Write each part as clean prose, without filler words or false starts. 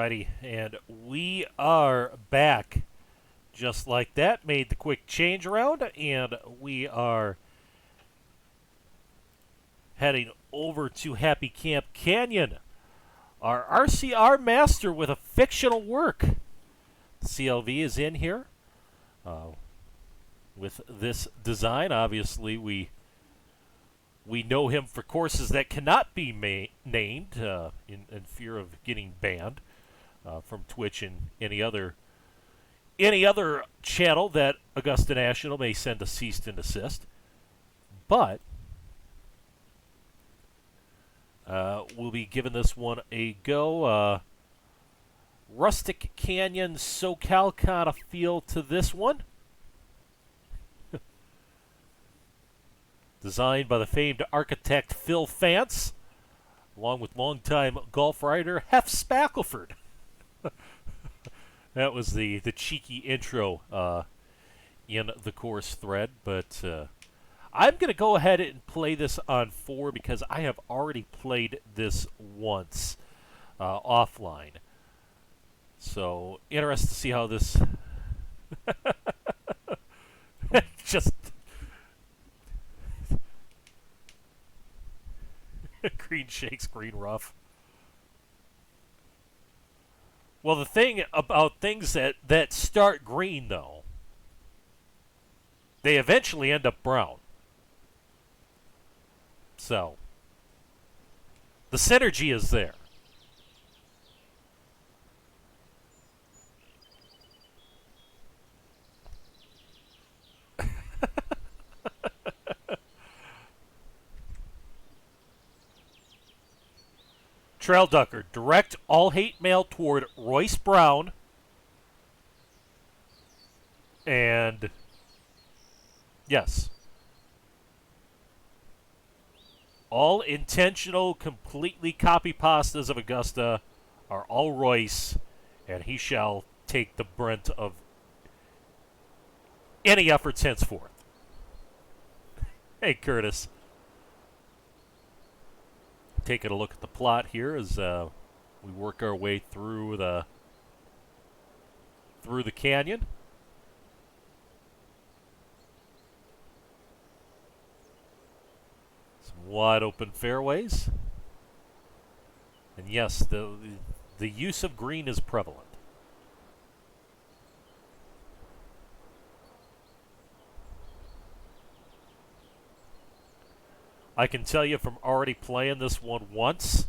Alrighty, and we are back. Just like that, made the quick change around, and we are heading over to Happy Camp Canyon. Our RCR master with a fictional work. CLV is in here with this design. Obviously, we know him for courses that cannot be named in fear of getting banned from Twitch and any other channel that Augusta National may send a cease and desist. But we'll be giving this one a go. Rustic Canyon SoCal kind of feel to this one. Designed by the famed architect Phil Fance, along with longtime golf writer Hef Spackleford. That was the cheeky intro in the course thread, but I'm going to go ahead and play this on 4 because I have already played this once offline. So, interested to see how this just green shakes, green rough. Well, the thing about things that start green, though, they eventually end up brown. So, the synergy is there. Trail Ducker, direct all hate mail toward Royce Brown. And yes, all intentional, completely copy pastas of Augusta are all Royce, and he shall take the brunt of any efforts henceforth. Hey, Curtis. Taking a look at the plot here as we work our way through the canyon. Some wide open fairways, and yes, the use of green is prevalent. I can tell you from already playing this one once,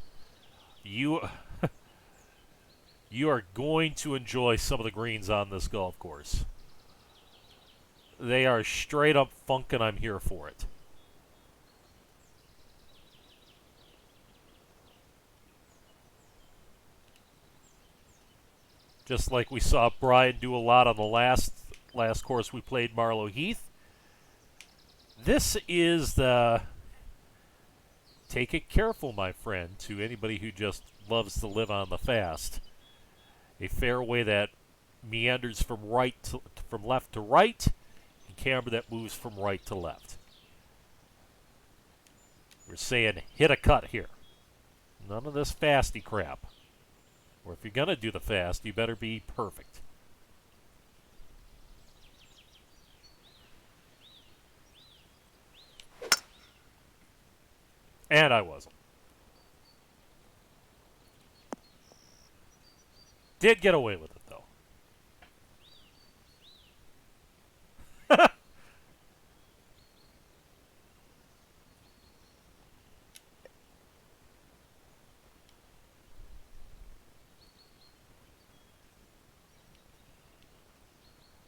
you are going to enjoy some of the greens on this golf course. They are straight up funk, and I'm here for it. Just like we saw Brian do a lot on the last course we played, Marlow Heath. This is the take it careful, my friend, to anybody who just loves to live on the fast. A fairway that meanders from left to right, and camber that moves from right to left. We're saying hit a cut here. None of this fasty crap. Or if you're going to do the fast, you better be perfect. And I wasn't. Did get away with it, though.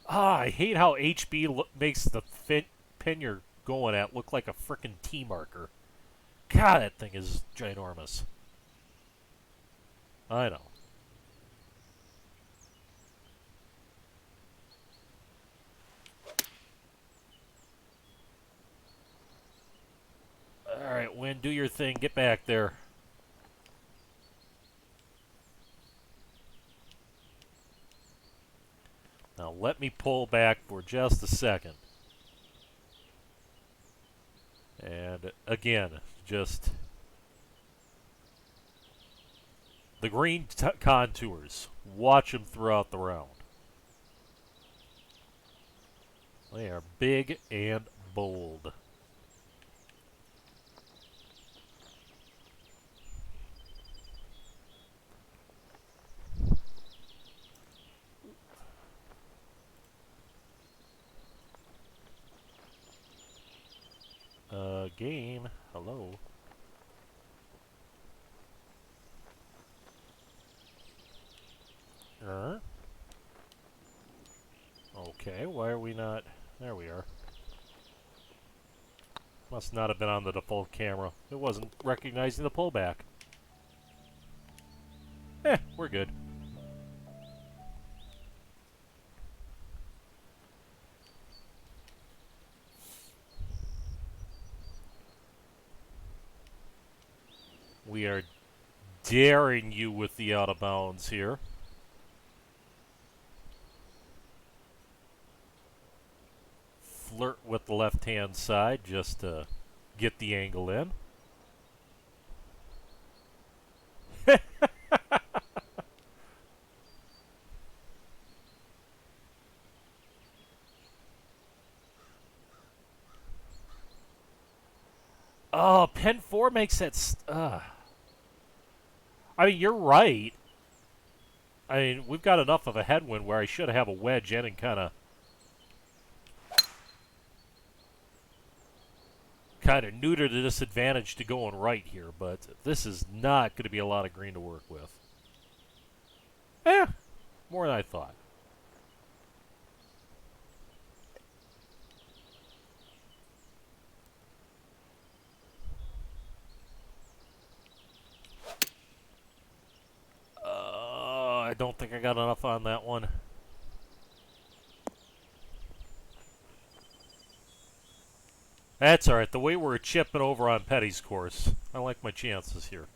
I hate how HB makes the pin you're going at look like a frickin' T marker. God, that thing is ginormous. I know. Alright, Win, do your thing. Get back there. Now let me pull back for just a second. And again, just The green contours. Watch them throughout the round. They are big and bold. Game. Hello. Okay, why are we not... There we are. Must not have been on the default camera. It wasn't recognizing the pullback. We're good. We are daring you with the out of bounds here. Flirt with the left-hand side just to get the angle in. Oh, pin 4 makes that... I mean, you're right. I mean, we've got enough of a headwind where I should have a wedge in and kind of neuter the disadvantage to going right here, but this is not going to be a lot of green to work with. More than I thought. I don't think I got enough on that one. That's alright. The way we're chipping over on Petty's course, I like my chances here.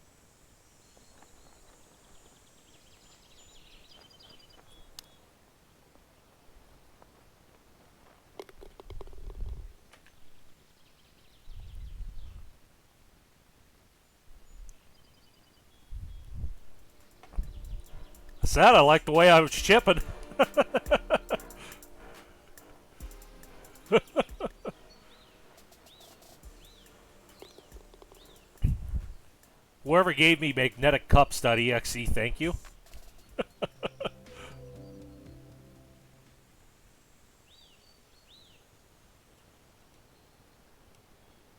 I said I like the way I was chipping. Whoever gave me magneticcups.exe, thank you.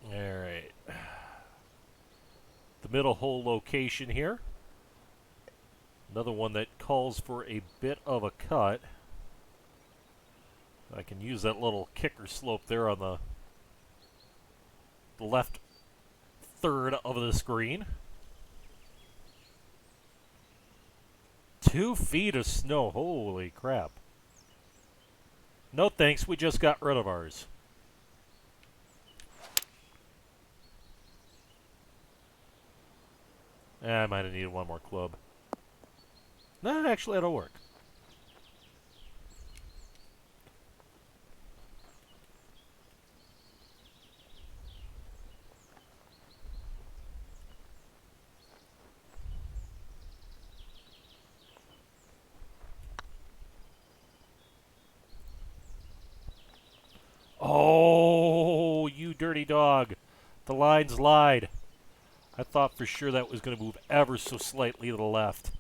Alright. The middle hole location here. Another one that calls for a bit of a cut. I can use that little kicker slope there on the left third of the screen. 2 feet of snow. Holy crap. No thanks, we just got rid of ours. I might have needed one more club. No, actually, it'll work. Oh, you dirty dog. The lines lied. I thought for sure that was going to move ever so slightly to the left.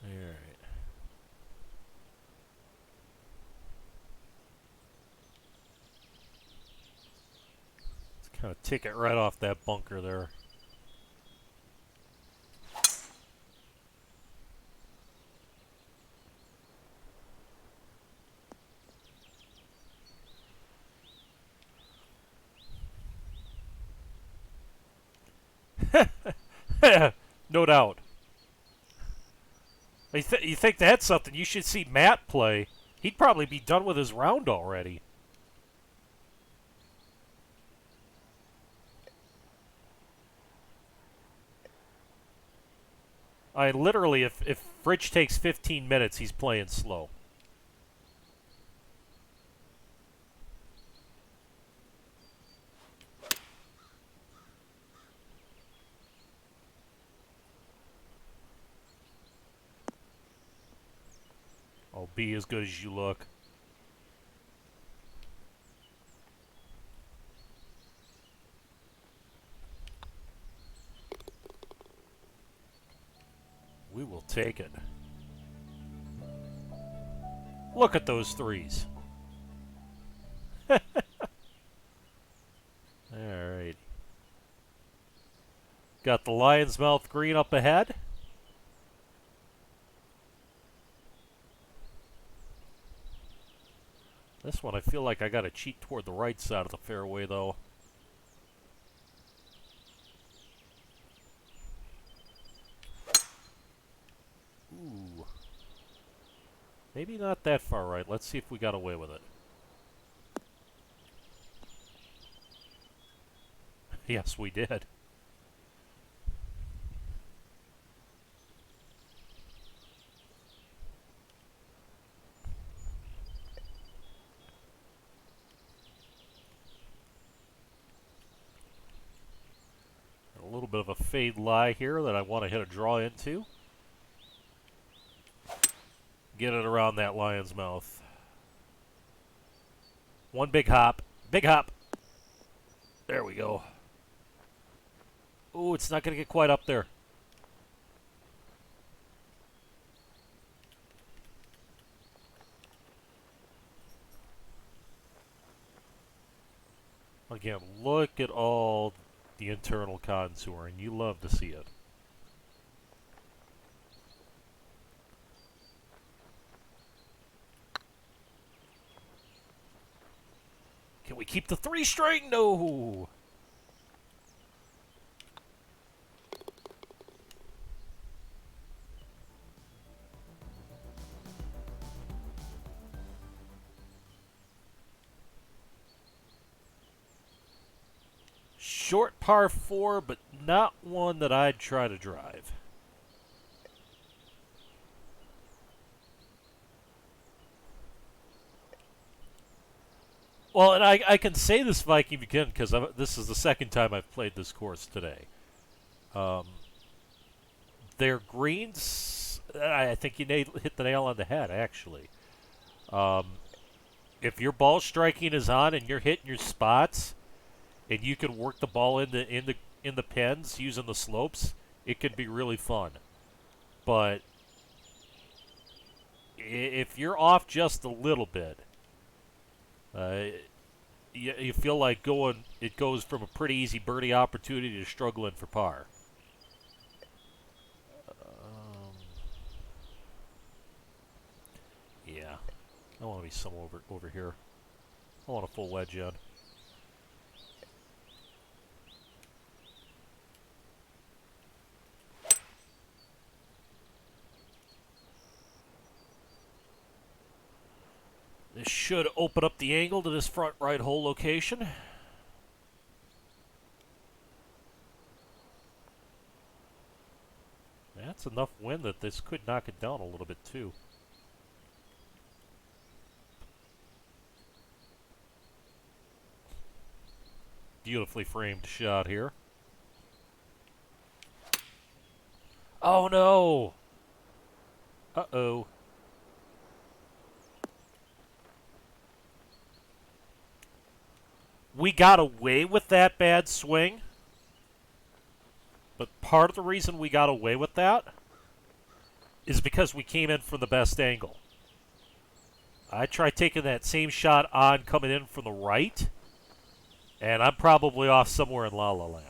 Alright. Let's kind of take it right off that bunker there. No doubt. You think that's something? You should see Matt play. He'd probably be done with his round already. Literally, if Fridge takes 15 minutes, he's playing slow. Well, be as good as you look. We will take it. Look at those threes. Alright. Got the Lion's Mouth green up ahead. This one I feel like I gotta cheat toward the right side of the fairway though. Ooh. Maybe not that far right. Let's see if we got away with it. Yes, we did. A little bit of a fade lie here that I want to hit a draw into. Get it around that Lion's Mouth. One big hop. Big hop. There we go. Ooh, it's not going to get quite up there. Again, look at all the internal contouring. You love to see it. Can we keep the three string? No! Short par 4, but not one that I'd try to drive. Well, and I can say this, Viking, again, because this is the second time I've played this course today. Their greens, I think you hit the nail on the head, actually. If your ball striking is on and you're hitting your spots, and you can work the ball in the pins using the slopes, it can be really fun. But if you're off just a little bit, you feel like it goes from a pretty easy birdie opportunity to struggling for par. Yeah, I want to be some over here. I want a full wedge in. This should open up the angle to this front right hole location. That's enough wind that this could knock it down a little bit too. Beautifully framed shot here. Oh no! Uh-oh. We got away with that bad swing. But part of the reason we got away with that is because we came in from the best angle. I tried taking that same shot on coming in from the right, and I'm probably off somewhere in La La Land.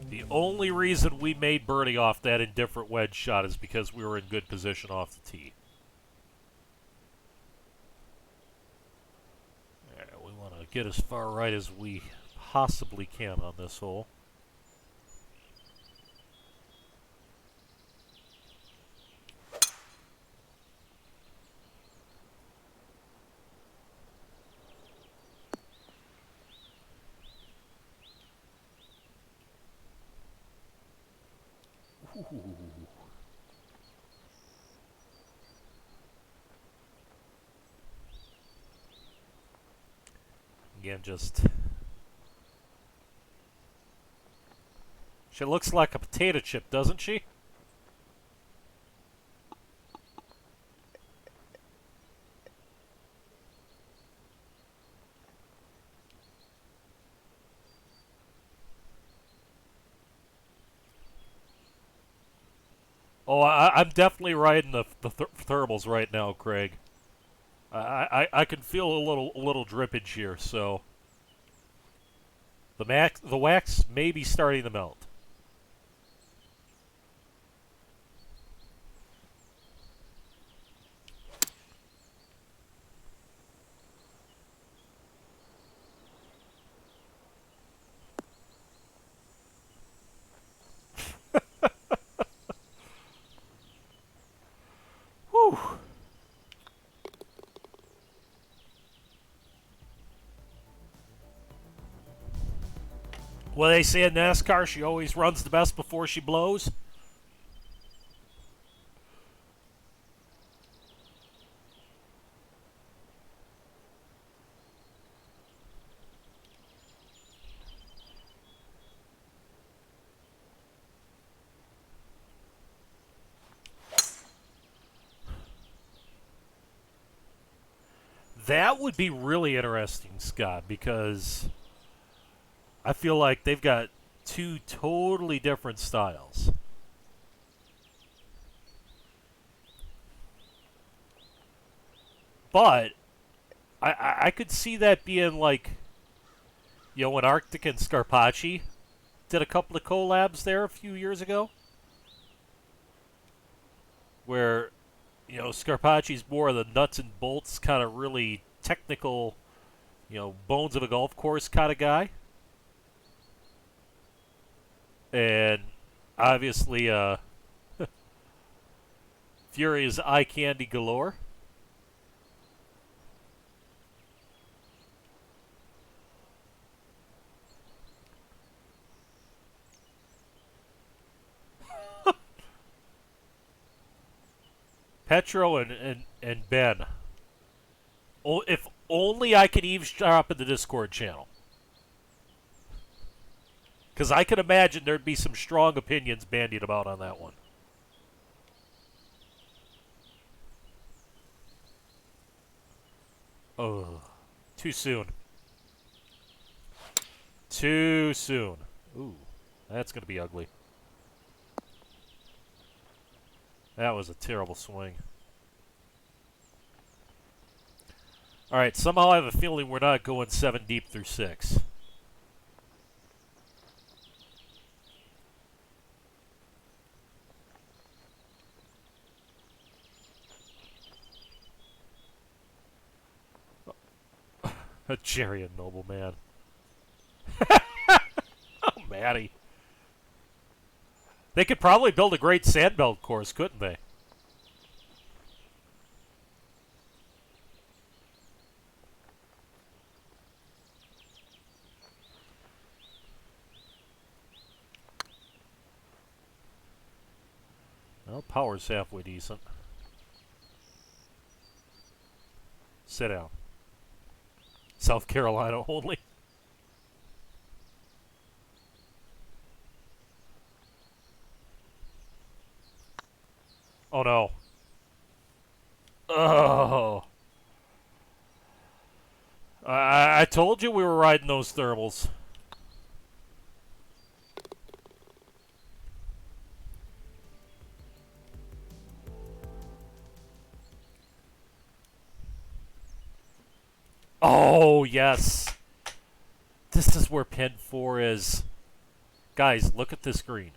The only reason we made birdie off that indifferent wedge shot is because we were in good position off the tee. We want to get as far right as we possibly can on this hole. Ooh. Again, just... She looks like a potato chip, doesn't she? Oh, I'm definitely riding the thermals right now, Craig. I can feel a little drippage here, so the wax may be starting to melt. Whew. Well, they say in NASCAR she always runs the best before she blows. That would be really interesting, Scott, because I feel like they've got two totally different styles. But I could see that being like, you know, when Arctic and Scarpacci did a couple of collabs there a few years ago, where, you know, Scarpacci's more of the nuts and bolts kind of really technical, you know, bones of a golf course kind of guy. And obviously, Fury is eye candy galore. Petro and Ben. Oh, if only I could eavesdrop in the Discord channel. Because I can imagine there'd be some strong opinions bandied about on that one. Oh, too soon. Too soon. Ooh, that's going to be ugly. That was a terrible swing. All right, somehow I have a feeling we're not going 7 deep through 6. A Jerry and Nobleman. Oh, Matty. They could probably build a great sandbelt course, couldn't they? Well, power's halfway decent. Sit down. South Carolina only. Oh no. Oh. I told you we were riding those thermals. Oh, yes. This is where pin 4 is. Guys, look at this green.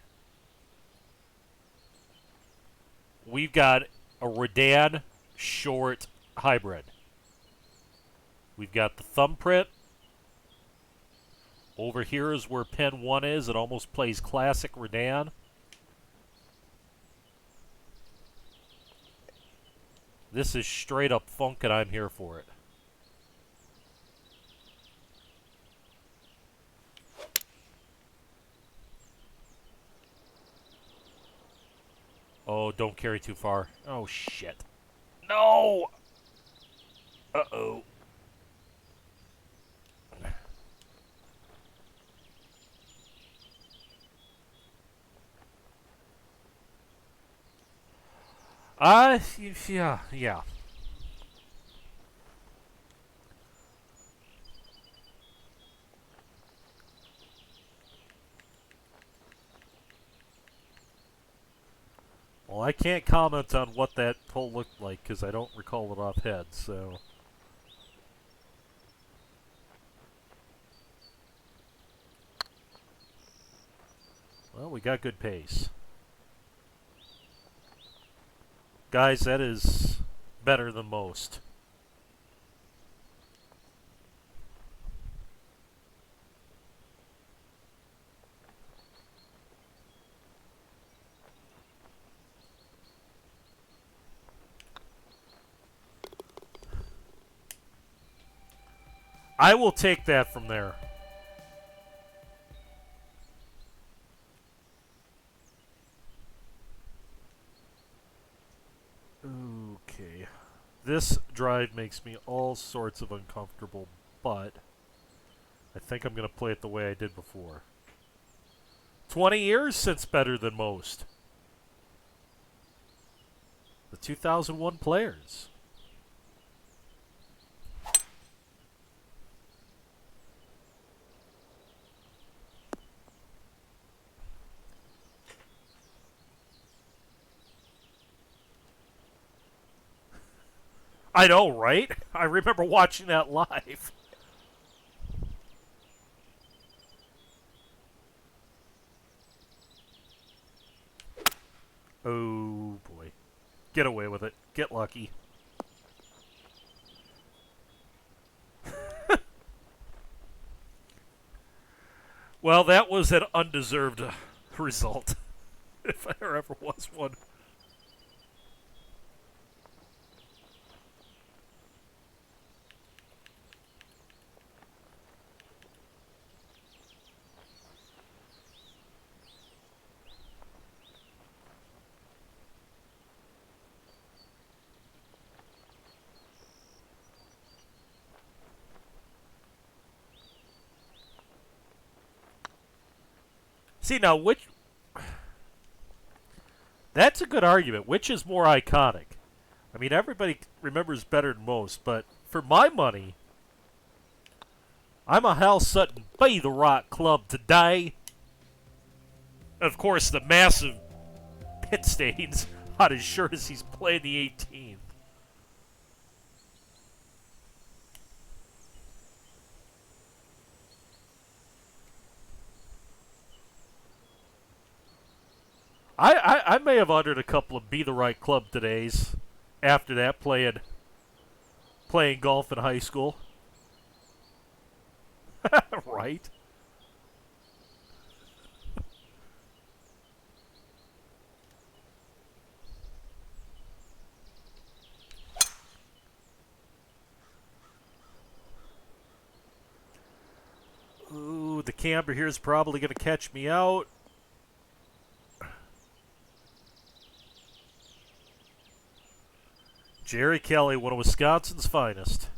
We've got a Redan short hybrid. We've got the thumbprint. Over here is where pin 1 is. It almost plays classic Redan. This is straight up funk and I'm here for it. Oh, don't carry too far. Oh, shit. No! Uh-oh. Yeah. Well, I can't comment on what that hole looked like because I don't recall it offhand, so... Well, we got good pace. Guys, that is better than most. I will take that from there. Okay. This drive makes me all sorts of uncomfortable, but I think I'm going to play it the way I did before. 20 years since better than most. The 2001 players. I know, right? I remember watching that live. Oh, boy. Get away with it. Get lucky. Well, that was an undeserved result, if there ever was one. See, now, which... That's a good argument. Which is more iconic? I mean, everybody remembers better than most, but for my money, I'm a Hal Sutton Bay the Rock Club today. Of course, the massive pit stains on his shirt as he's playing the 18th. I may have uttered a couple of Be the Right Club todays after that, playing golf in high school. Right? Ooh, the camber here is probably going to catch me out. Jerry Kelly, one of Wisconsin's finest.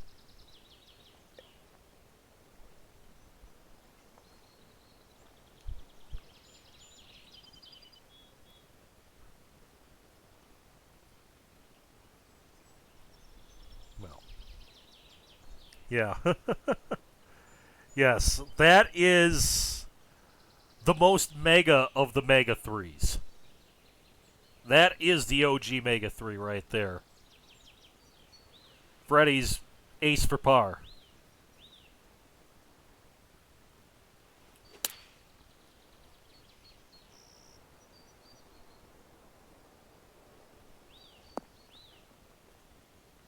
Well, yeah. Yes, that is the most mega of the Mega 3s. That is the OG Mega 3 right there. Freddie's ace for par.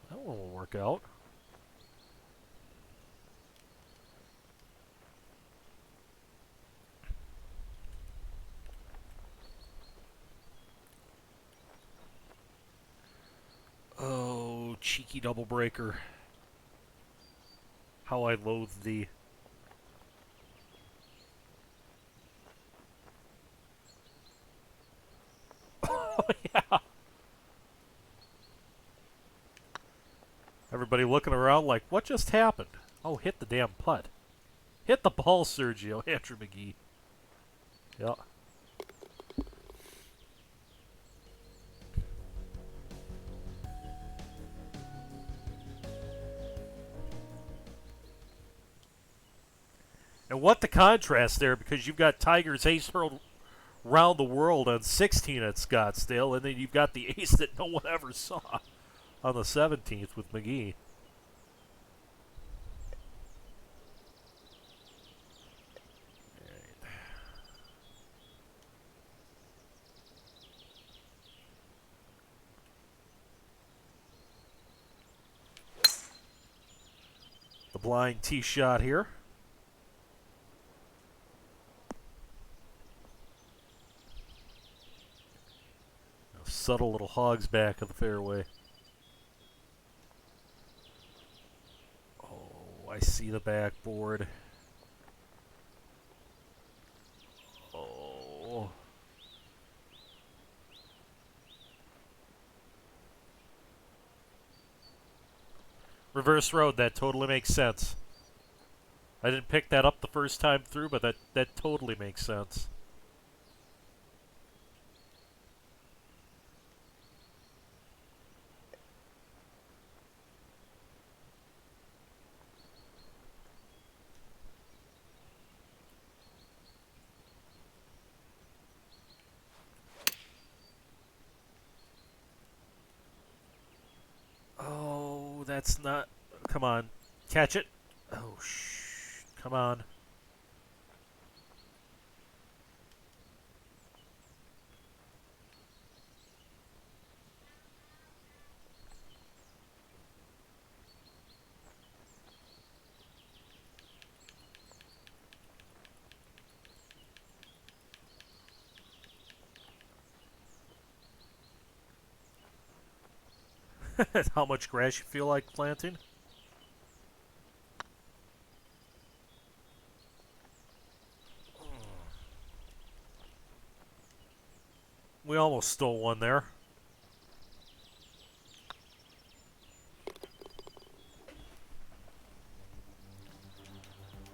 That one will work out. Oh, cheeky double breaker. How I loathe thee. Oh, yeah. Everybody looking around like, what just happened? Oh, hit the damn putt. Hit the ball, Sergio. Andrew McGee. Yeah. And what the contrast there, because you've got Tiger's ace hurled round the world on 16 at Scottsdale, and then you've got the ace that no one ever saw on the 17th with McGee. The blind tee shot here. A subtle little hogs back of the fairway. Oh, I see the backboard. Oh. Reverse road, that totally makes sense. I didn't pick that up the first time through, but that totally makes sense. Oh, that's not... Come on. Catch it. Oh, shh. Come on. How much grass you feel like planting? We almost stole one there.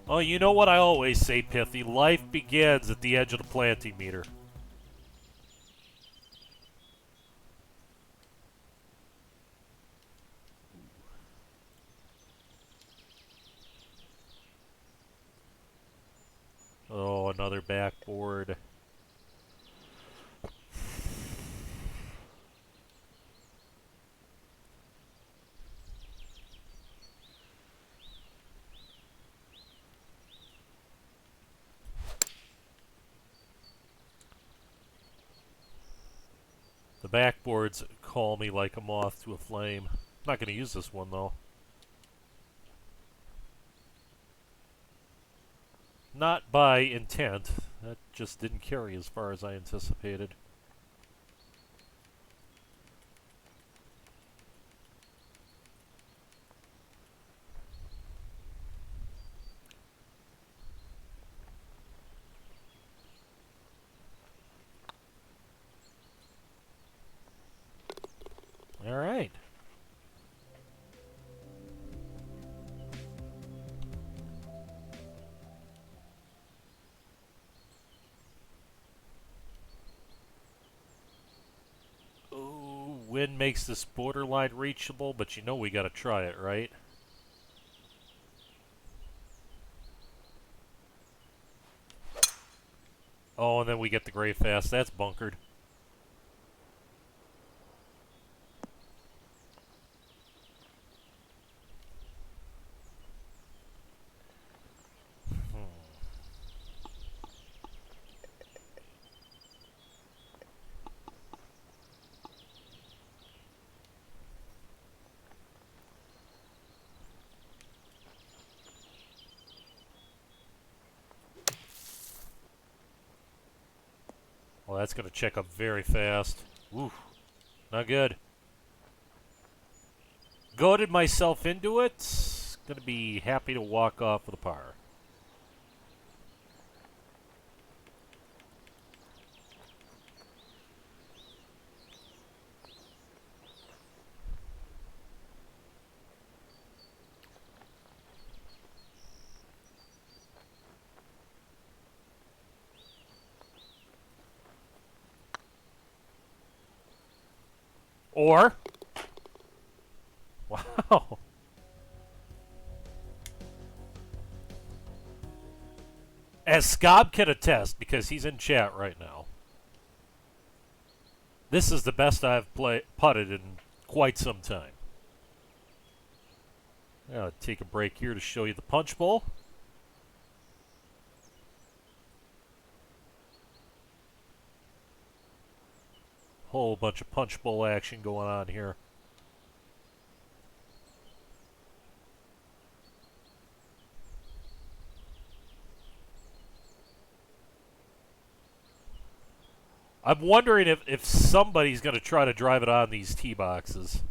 Oh, you know what I always say, Pithy. Life begins at the edge of the planting meter. Oh, another backboard. The backboards call me like a moth to a flame. I'm not going to use this one, though. Not by intent. That just didn't carry as far as I anticipated. All right. Ooh, wind makes this borderline reachable, but you know we got to try it, right? Oh, and then we get the gray fast. That's bunkered. Well, that's going to check up very fast. Ooh, not good. Goaded myself into it. Going to be happy to walk off with a par. Or, wow. As Scob can attest, because he's in chat right now, this is the best I've putted in quite some time. I'll take a break here to show you the punch bowl. Whole bunch of punch bowl action going on here. I'm wondering if somebody's going to try to drive it on these tee boxes.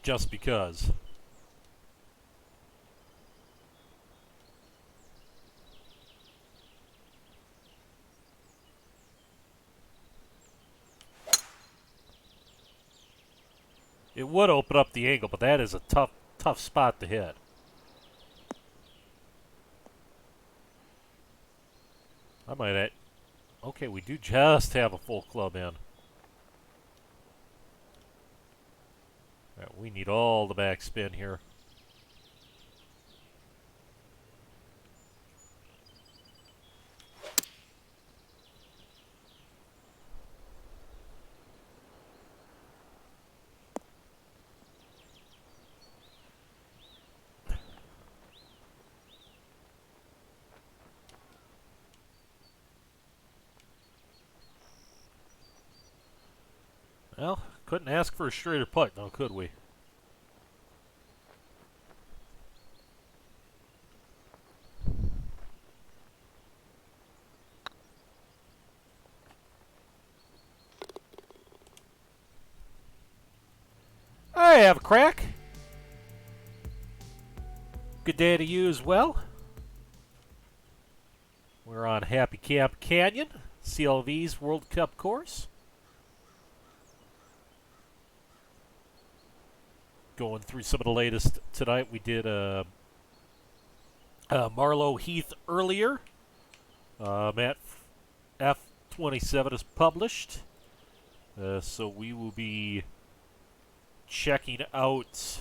Just because. It would open up the angle, but that is a tough spot to hit. I might add. Okay, we do just have a full club in. Right, we need all the backspin here. Well, couldn't ask for a straighter putt, though, could we? I have a crack. Good day to you as well. We're on Happy Camp Canyon, CLV's World Cup course. Going through some of the latest tonight. We did Marlow Heath earlier. Matt F27 is published. So we will be checking out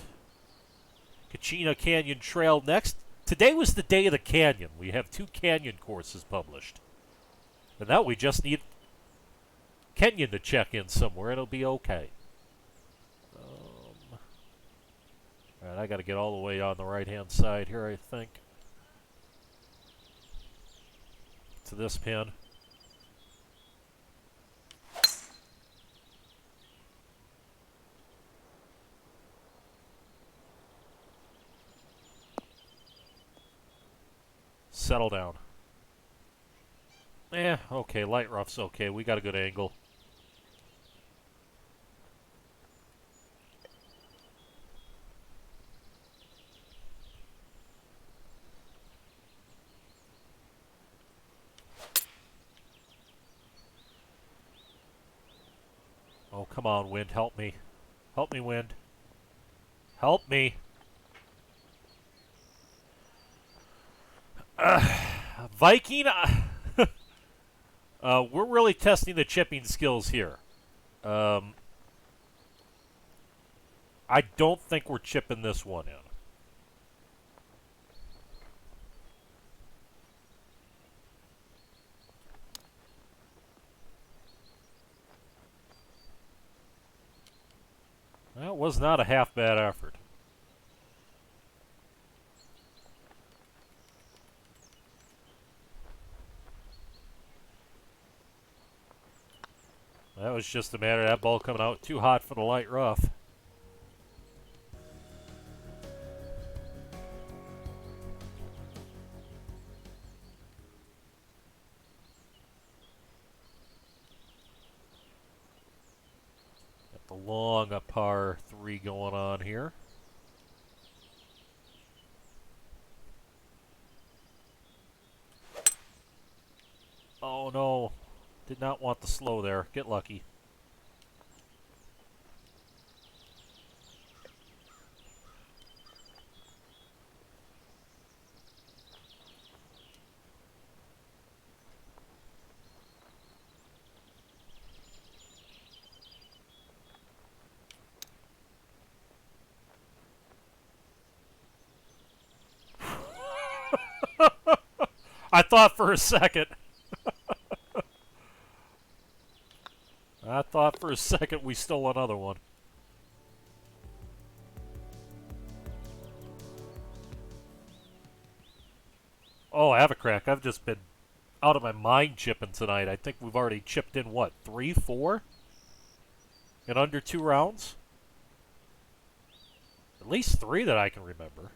Kachina Canyon Trail next. Today was the day of the canyon. We have 2 canyon courses published. And now we just need Kenyon to check in somewhere. It'll be okay. All right, I got to get all the way on the right-hand side here, I think, to this pin. Settle down. Okay, light rough's okay. We got a good angle. Oh, come on, wind, help me. Help me, wind. Help me. Viking, we're really testing the chipping skills here. I don't think we're chipping this one in. That was not a half bad effort. That was just a matter of that ball coming out too hot for the light rough. Got the long par 3 going on here. Oh no. Did not want the slow there. Get lucky. I thought for a second. I thought for a second we stole another one. Oh, I have a crack. I've just been out of my mind chipping tonight. I think we've already chipped in, what, 3, 4? In under 2 rounds? At least 3 that I can remember.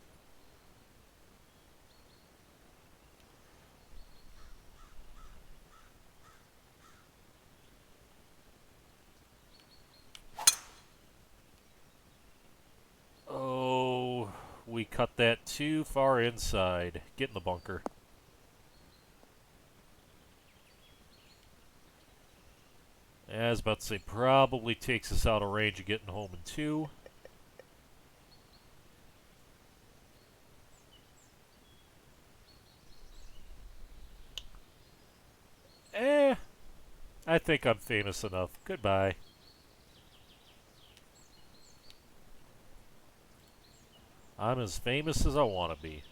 Oh, we cut that too far inside. Get in the bunker. I was about to say, probably takes us out of range of getting home in 2. I think I'm famous enough. Goodbye. I'm as famous as I want to be.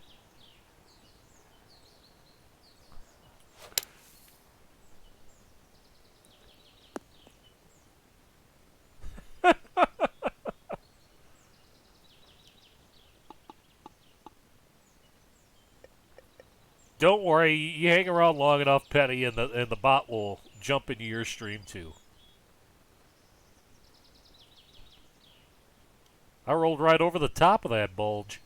Don't worry, you hang around long enough, Penny, and the bot will jump into your stream too. I rolled right over the top of that bulge.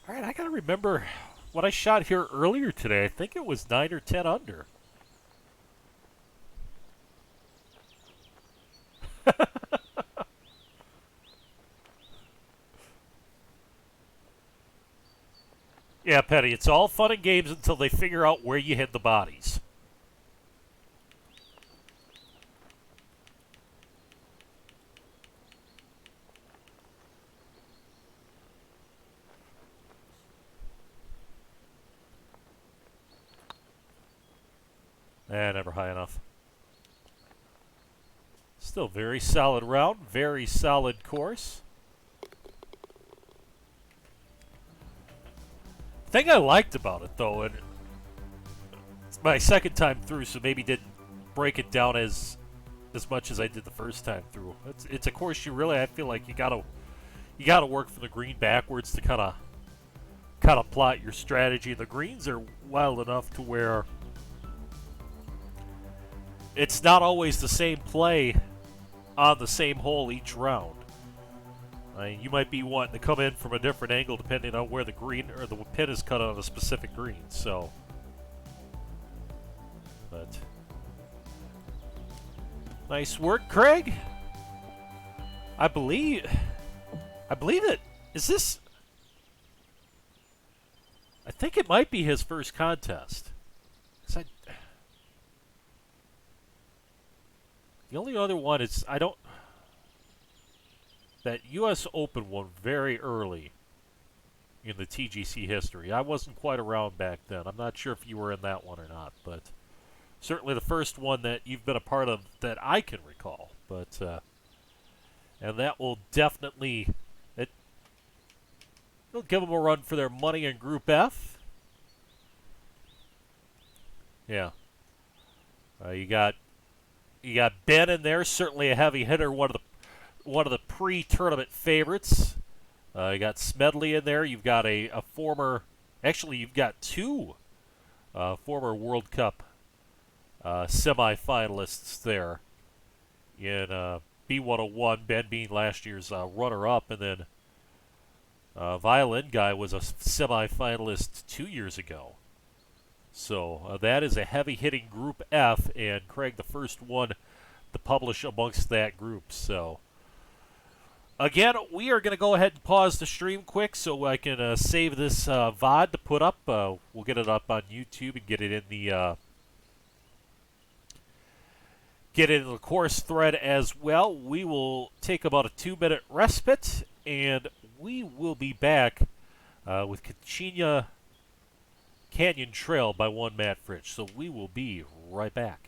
All right, I gotta remember what I shot here earlier today. I think it was 9 or 10 under. Yeah, Petty, it's all fun and games until they figure out where you hid the bodies. Never high enough. Still very solid round, very solid course. Thing I liked about it, though, and it's my second time through, so maybe didn't break it down as much as I did the first time through. It's a course you really, I feel like you gotta work for the green backwards to kind of plot your strategy. The greens are wild enough to where it's not always the same play on the same hole each round. You might be wanting to come in from a different angle depending on where the green or the pin is cut on a specific green. So, but nice work, Craig. I believe it. Is this? I think it might be his first contest. The only other one is that U.S. Open one very early in the TGC history. I wasn't quite around back then. I'm not sure if you were in that one or not, but certainly the first one that you've been a part of that I can recall. But and that will definitely it'll give them a run for their money in Group F. Yeah, you got Ben in there, certainly a heavy hitter, one of the pre-tournament favorites. You got Smedley in there. You've got a former, actually you've got 2 former World Cup semifinalists there in B101. Ben being last year's runner-up, and then Violin Guy was a semifinalist 2 years ago. So that is a heavy-hitting Group F, and Craig the first one to publish amongst that group. So again, we are going to go ahead and pause the stream quick so I can save this VOD to put up. We'll get it up on YouTube and get it in the course thread as well. We will take about a 2-minute respite, and we will be back with Canyon Trail by one Matt Fritsch. So we will be right back.